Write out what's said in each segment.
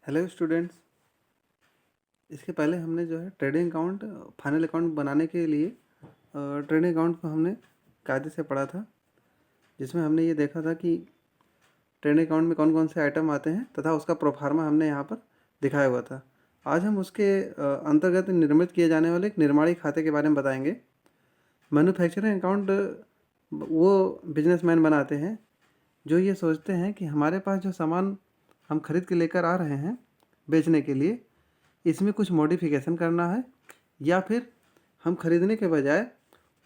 Hello students. इसके पहले हमने जो है ट्रेडिंग अकाउंट फाइनल अकाउंट बनाने के लिए ट्रेडिंग अकाउंट को हमने कायदे से पढ़ा था, जिसमें हमने ये देखा था कि ट्रेडिंग अकाउंट में कौन कौन से आइटम आते हैं तथा उसका प्रोफार्मा हमने यहाँ पर दिखाया हुआ था। आज हम उसके अंतर्गत निर्मित किए जाने वाले एक निर्माणी खाते के बारे में बताएंगे। मैन्युफैक्चरिंग अकाउंट वो बिजनेसमैन बनाते हैं जो ये सोचते हैं कि हमारे पास जो सामान हम खरीद के लेकर आ रहे हैं बेचने के लिए, इसमें कुछ मॉडिफिकेशन करना है या फिर हम खरीदने के बजाय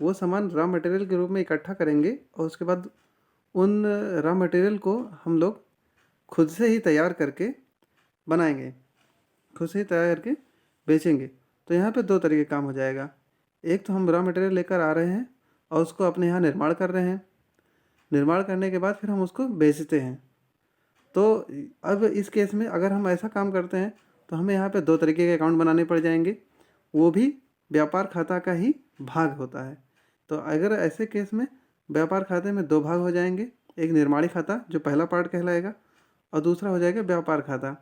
वो सामान रॉ मटेरियल के रूप में इकट्ठा करेंगे और उसके बाद उन रॉ मटेरियल को हम लोग खुद से ही तैयार करके बनाएंगे, खुद से ही तैयार करके बेचेंगे। तो यहाँ पे दो तरीके काम हो जाएगा। एक तो हम रॉ मटेरियल लेकर आ रहे हैं और उसको अपने यहाँ निर्माण कर रहे हैं, निर्माण करने के बाद फिर हम उसको बेचते हैं। तो अब इस केस में अगर हम ऐसा काम करते हैं तो हमें यहाँ पे दो तरीके के अकाउंट बनाने पड़ जाएंगे, वो भी व्यापार खाता का ही भाग होता है। तो अगर ऐसे केस में व्यापार खाते में दो भाग हो जाएंगे, एक निर्माणी खाता जो पहला पार्ट कहलाएगा और दूसरा हो जाएगा व्यापार खाता।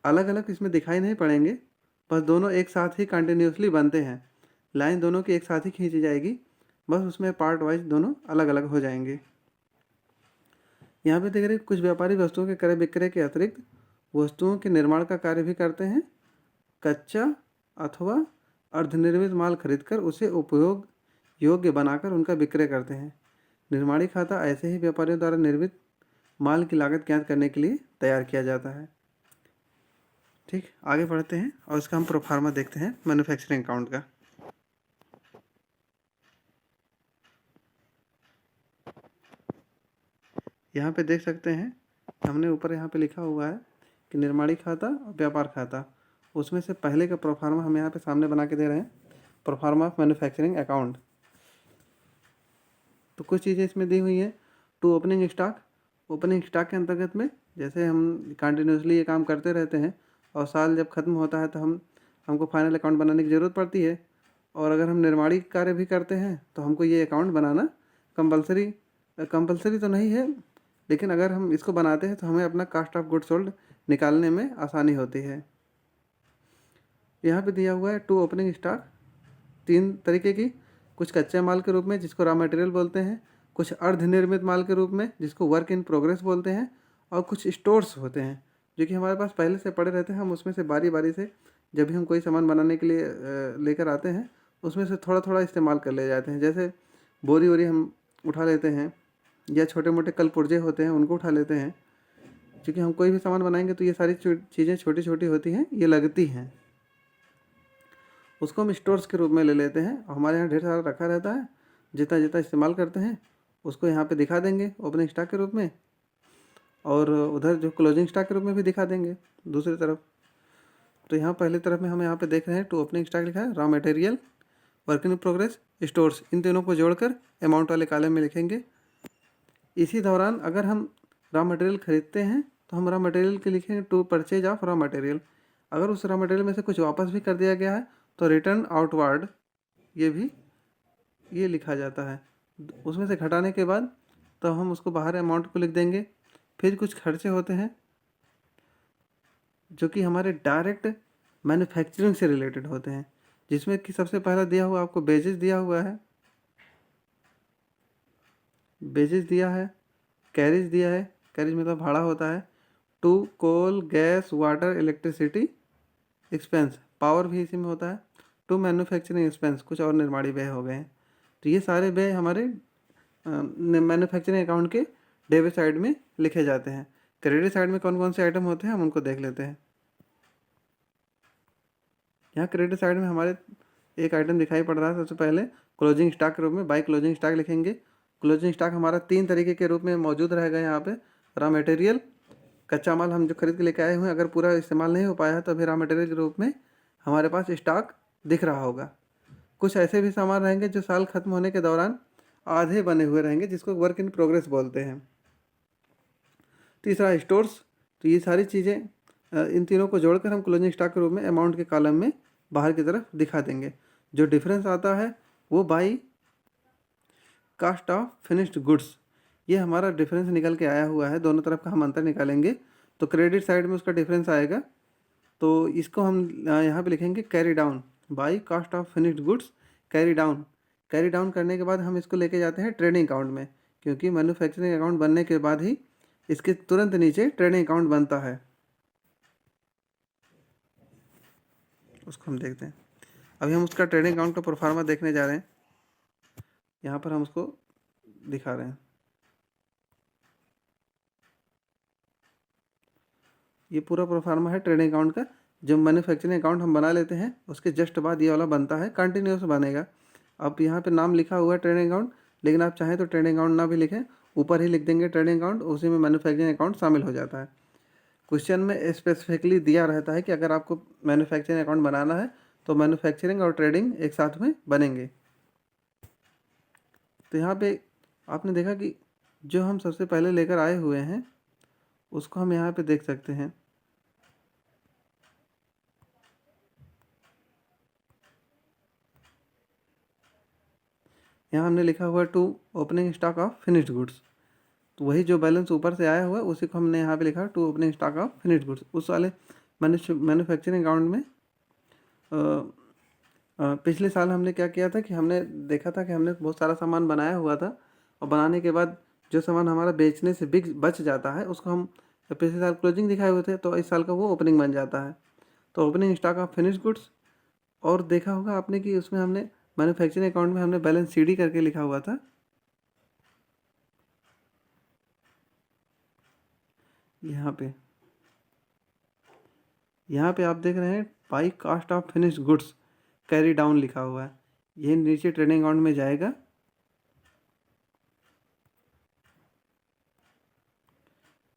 अलग अलग इसमें दिखाई नहीं पड़ेंगे, बस दोनों एक साथ ही कंटिन्यूसली बनते हैं, लाइन दोनों की एक साथ ही खींची जाएगी, बस उसमें पार्ट वाइज दोनों अलग अलग हो जाएंगे। यहाँ पे देख रहे कुछ व्यापारी वस्तुओं के क्रय विक्रय के अतिरिक्त वस्तुओं के निर्माण का कार्य भी करते हैं। कच्चा अथवा अर्धनिर्मित माल खरीदकर उसे उपयोग योग्य बनाकर उनका विक्रय करते हैं। निर्माणी खाता ऐसे ही व्यापारियों द्वारा निर्मित माल की लागत ज्ञात करने के लिए तैयार किया जाता है। ठीक, आगे बढ़ते हैं और इसका हम प्रोफार्मा देखते हैं मैन्युफैक्चरिंग अकाउंट का। यहाँ पे देख सकते हैं हमने ऊपर यहाँ पे लिखा हुआ है कि निर्माणी खाता और व्यापार खाता, उसमें से पहले का प्रोफार्मा हम यहाँ पे सामने बना के दे रहे हैं, प्रोफार्मा ऑफ मैन्युफैक्चरिंग अकाउंट। तो कुछ चीज़ें इसमें दी हुई हैं। To opening stock, opening stock के अंतर्गत में जैसे हम कंटिन्यूसली ये काम करते रहते हैं और साल जब ख़त्म होता है तो हमको फाइनल अकाउंट बनाने की ज़रूरत पड़ती है, और अगर हम निर्माणी कार्य भी करते हैं तो हमको ये अकाउंट बनाना कंपलसरी तो नहीं है, लेकिन अगर हम इसको बनाते हैं तो हमें अपना कास्ट ऑफ गुड्स सोल्ड निकालने में आसानी होती है। यहाँ पे दिया हुआ है टू ओपनिंग स्टॉक तीन तरीके की, कुछ कच्चे माल के रूप में जिसको रॉ मटेरियल बोलते हैं, कुछ अर्धनिर्मित माल के रूप में जिसको वर्क इन प्रोग्रेस बोलते हैं, और कुछ स्टोर्स होते हैं जो कि हमारे पास पहले से पड़े रहते हैं। हम उसमें से बारी बारी से जब भी हम कोई सामान बनाने के लिए लेकर आते हैं उसमें से थोड़ा थोड़ा इस्तेमाल कर ले जाते हैं। जैसे बोरी वोरी हम उठा लेते हैं या छोटे मोटे कल पुर्जे होते हैं उनको उठा लेते हैं, क्योंकि हम कोई भी सामान बनाएंगे तो ये सारी चीज़ें छोटी छोटी होती हैं, ये लगती हैं। उसको हम स्टोर्स के रूप में ले लेते हैं और हमारे यहाँ ढेर सारा रखा रहता है, जितना जितना इस्तेमाल करते हैं उसको यहाँ पे दिखा देंगे ओपनिंग स्टॉक के रूप में, और उधर जो क्लोजिंग स्टॉक के रूप में भी दिखा देंगे दूसरी तरफ। तो यहाँ पहली तरफ में हम यहाँ पे देख रहे हैं टू ओपनिंग स्टॉक लिखा है, raw material, work in progress, stores, इन तीनों को जोड़कर अमाउंट वाले कॉलम में लिखेंगे। इसी दौरान अगर हम रॉ मटेरियल खरीदते हैं तो हम रॉ मटेरियल के लिखेंगे to purchase of raw material. अगर उस रॉ मटेरियल में से कुछ वापस भी कर दिया गया है तो रिटर्न आउटवर्ड ये लिखा जाता है। उसमें से घटाने के बाद तो हम उसको बाहर अमाउंट को लिख देंगे। फिर कुछ खर्चे होते हैं जो कि हमारे डायरेक्ट मैन्युफैक्चरिंग से रिलेटेड होते हैं, जिसमें कि सबसे पहला दिया हुआ आपको बेजेस दिया हुआ है, बेजेस दिया है, कैरिज दिया है, कैरिज मतलब भाड़ा होता है, to coal gas water electricity expense, power भी इसी में होता है, टू मैन्युफैक्चरिंग एक्सपेंस, कुछ और निर्माणी व्यय हो गए हैं। तो ये सारे व्यय हमारे मैन्युफैक्चरिंग अकाउंट के डेबिट साइड में लिखे जाते हैं। क्रेडिट साइड में कौन कौन से आइटम होते हैं हम उनको देख लेते हैं। यहाँ क्रेडिट साइड में हमारे एक आइटम दिखाई पड़ रहा है। सबसे पहले क्लोजिंग स्टॉक के रूप में बाई क्लोजिंग स्टॉक लिखेंगे। क्लोजिंग स्टॉक हमारा तीन तरीके के रूप में मौजूद रहेगा। यहाँ पे रॉ मटेरियल, कच्चा माल हम जो खरीद के लेके आए हुए हैं, अगर पूरा इस्तेमाल नहीं हो पाया है तो अभी रॉ मटेरियल के रूप में हमारे पास स्टॉक दिख रहा होगा। कुछ ऐसे भी सामान रहेंगे जो साल खत्म होने के दौरान आधे बने हुए रहेंगे, जिसको वर्क इन प्रोग्रेस बोलते हैं। तीसरा स्टोर्स। तो ये सारी चीज़ें इन तीनों को जोड़कर हम क्लोजिंग स्टॉक के रूप में अमाउंट के कॉलम में बाहर की तरफ दिखा देंगे। जो डिफरेंस आता है वो by cost of finished goods, ये हमारा डिफरेंस निकल के आया हुआ है। दोनों तरफ का हम अंतर निकालेंगे तो क्रेडिट साइड में उसका डिफरेंस आएगा। तो इसको हम यहाँ पे लिखेंगे carry down by cost of finished goods carry down. Carry down करने के बाद हम इसको लेके जाते हैं ट्रेडिंग अकाउंट में, क्योंकि मैन्युफैक्चरिंग अकाउंट बनने के बाद ही इसके तुरंत नीचे ट्रेडिंग अकाउंट बनता है। उसको हम देखते हैं। अभी हम उसका ट्रेडिंग अकाउंट का प्रोफार्मा देखने जा रहे हैं। यहाँ पर हम उसको दिखा रहे हैं। ये पूरा प्रोफार्मा है ट्रेडिंग अकाउंट का। जब मैन्युफैक्चरिंग अकाउंट हम बना लेते हैं उसके जस्ट बाद ये वाला बनता है, कंटिन्यूस बनेगा। अब यहाँ पे नाम लिखा हुआ है ट्रेडिंग अकाउंट, लेकिन आप चाहें तो ट्रेडिंग अकाउंट ना भी लिखें, ऊपर ही लिख देंगे ट्रेडिंग अकाउंट, उसी में मैन्युफैक्चरिंग अकाउंट शामिल हो जाता है। क्वेश्चन में स्पेसिफिकली दिया रहता है कि अगर आपको मैन्युफैक्चरिंग अकाउंट बनाना है तो मैन्युफैक्चरिंग और ट्रेडिंग एक साथ में बनेंगे। तो यहाँ पे आपने देखा कि जो हम सबसे पहले लेकर आए हुए हैं उसको हम यहाँ पे देख सकते हैं। यहाँ हमने लिखा हुआ है to opening stock of finished goods. तो वही जो बैलेंस ऊपर से आया हुआ है उसी को हमने यहाँ पे लिखा to opening stock of finished goods. उस वाले मैन्युफैक्चरिंग अकाउंट में पिछले साल हमने क्या किया था कि हमने देखा था कि हमने बहुत सारा सामान बनाया हुआ था, और बनाने के बाद जो सामान हमारा बेचने से बच जाता है उसको हम पिछले साल क्लोजिंग दिखाए हुए थे, तो इस साल का वो ओपनिंग बन जाता है। तो opening stock of finished goods. और देखा होगा आपने कि उसमें हमने मैन्युफैक्चरिंग अकाउंट में हमने बैलेंस सीडी करके लिखा हुआ था। यहाँ पे आप देख रहे हैं by cost of finished goods carry down लिखा हुआ है। ये नीचे ट्रेडिंग अकाउंट में जाएगा।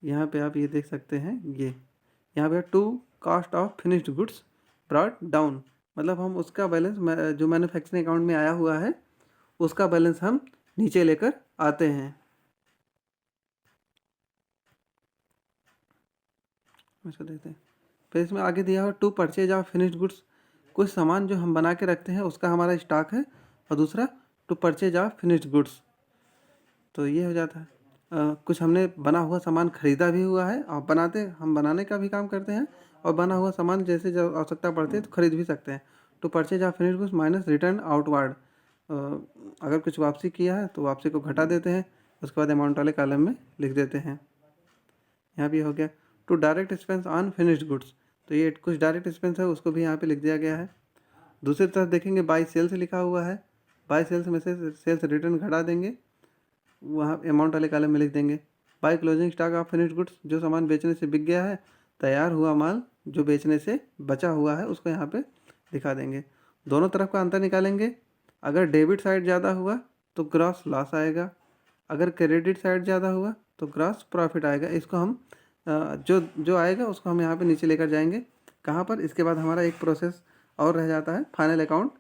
यहाँ पे आप ये देख सकते हैं, ये यहाँ पे to cost of finished goods brought down, मतलब हम उसका बैलेंस जो मैन्युफैक्चरिंग अकाउंट में आया हुआ है उसका बैलेंस हम नीचे लेकर आते हैं। ऐसा देखते हैं। फिर इसमें आगे दिया हुआ to purchase of finished goods. कुछ सामान जो हम बना के रखते हैं उसका हमारा स्टॉक है, और दूसरा to purchase of finished goods. तो ये हो जाता है। कुछ हमने बना हुआ सामान खरीदा भी हुआ है, और हम बनाने का भी काम करते हैं, और बना हुआ सामान जैसे जब आवश्यकता पड़ती है तो खरीद भी सकते हैं। To purchase of finished goods minus return outward. अगर कुछ वापसी किया है तो वापसी को घटा देते हैं, उसके बाद अमाउंट वाले कॉलम में लिख देते हैं। यहाँ भी हो गया to direct expense on finished goods. तो ये कुछ डायरेक्ट एक्सपेंस है उसको भी यहाँ पे लिख दिया गया है। दूसरी तरफ देखेंगे बाई सेल्स लिखा हुआ है, बाई सेल्स में से सेल्स रिटर्न घटा देंगे, वहाँ अमाउंट वाले कॉलम में लिख देंगे। By closing stock of finished goods, जो सामान बेचने से बिक गया है, तैयार हुआ माल जो बेचने से बचा हुआ है उसको यहाँ पे दिखा देंगे। दोनों तरफ का अंतर निकालेंगे। अगर डेबिट साइड ज़्यादा हुआ तो ग्रॉस लॉस आएगा, अगर क्रेडिट साइड ज़्यादा हुआ तो ग्रॉस प्रॉफिट आएगा। इसको हम जो जो आएगा उसको हम यहाँ पे नीचे लेकर जाएंगे। कहाँ पर? इसके बाद हमारा एक प्रोसेस और रह जाता है, फाइनल अकाउंट।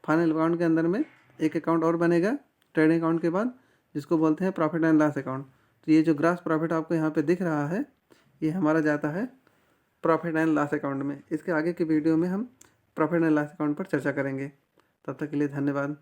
फाइनल अकाउंट के अंदर में एक अकाउंट और बनेगा ट्रेडिंग अकाउंट के बाद, जिसको बोलते हैं प्रॉफिट एंड लॉस अकाउंट। तो ये जो ग्रॉस प्रॉफिट आपको यहाँ पे दिख रहा है ये हमारा जाता है प्रॉफिट एंड लॉस अकाउंट में। इसके आगे की वीडियो में हम प्रॉफिट एंड लॉस अकाउंट पर चर्चा करेंगे। तब तक के लिए धन्यवाद।